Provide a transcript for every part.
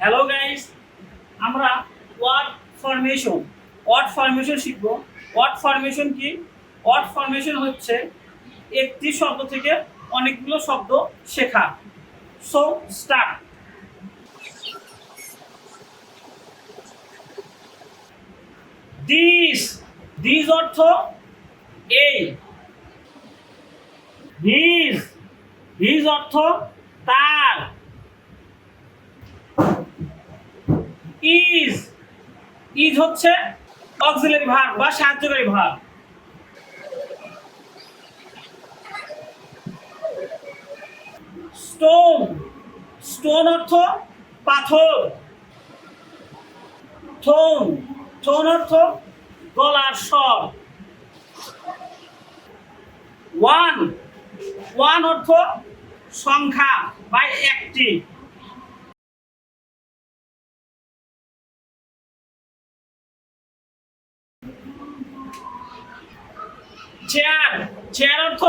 Hello guys, আমরা word formation শিখব। Word formation কি? ওয়ার্ড ফরমেশন হচ্ছে একটি শব্দ থেকে অনেকগুলো শব্দ শেখা। So start. দিস, দিস অর্থ এই। হিজ, হিজ অর্থ তার। ইজ, ইজ হচ্ছে অক্সিলারি ভার্ব বা সাহায্যকারী ভার্ব। স্টোন, স্টোন অর্থ পাথর। থোন, থোন অর্থ গলার স্বর। ওয়ান, ওয়ান অর্থ সংখ্যা বা একটি। চেয়ার, চেয়ার অর্থ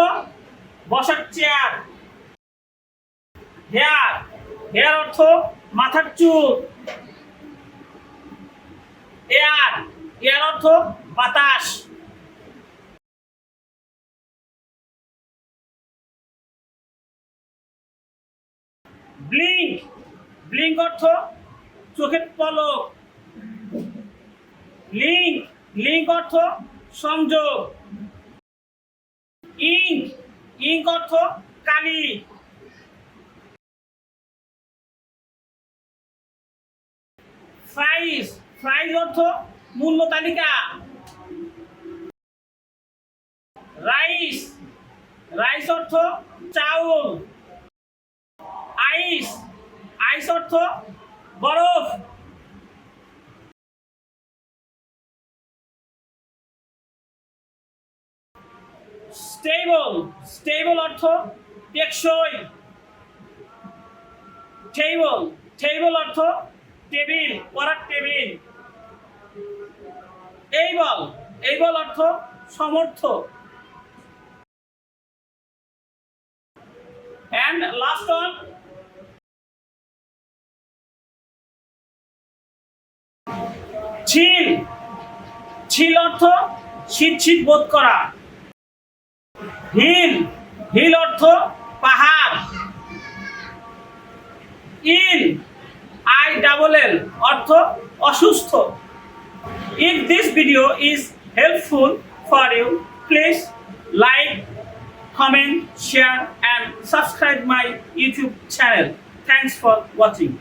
বসার চেয়ার। হেয়ার, হেয়ার অর্থ মাথার চুল। এয়ার, এয়ার অর্থ বাতাস। ব্লিঙ্ক, ব্লিঙ্ক অর্থ চোখের পলক। লিঙ্ক, লিঙ্ক অর্থ সংযোগ। ইঙ্ক, ইঙ্ক অর্থ কালি। প্রাইস, প্রাইস অর্থ মূল্য তালিকা। রাইস, রাইস অর্থ চাউল। আইস, আইস অর্থ বরফ। স্টেবল, স্টেবল অর্থ টেকসই। টেবল, টেবল অর্থ টেবিল, পড়ার টেবিল। এইবল, এইবল অর্থ সমর্থ। and last one, ছিল, ছিল অর্থ শীত শীত বোধ করা। হিল, হিল অর্থ পাহাড়। ইল, আই ডাবল এল অর্থ অসুস্থ। If this video is helpful for you, please like, comment, share and subscribe my YouTube channel. Thanks for watching.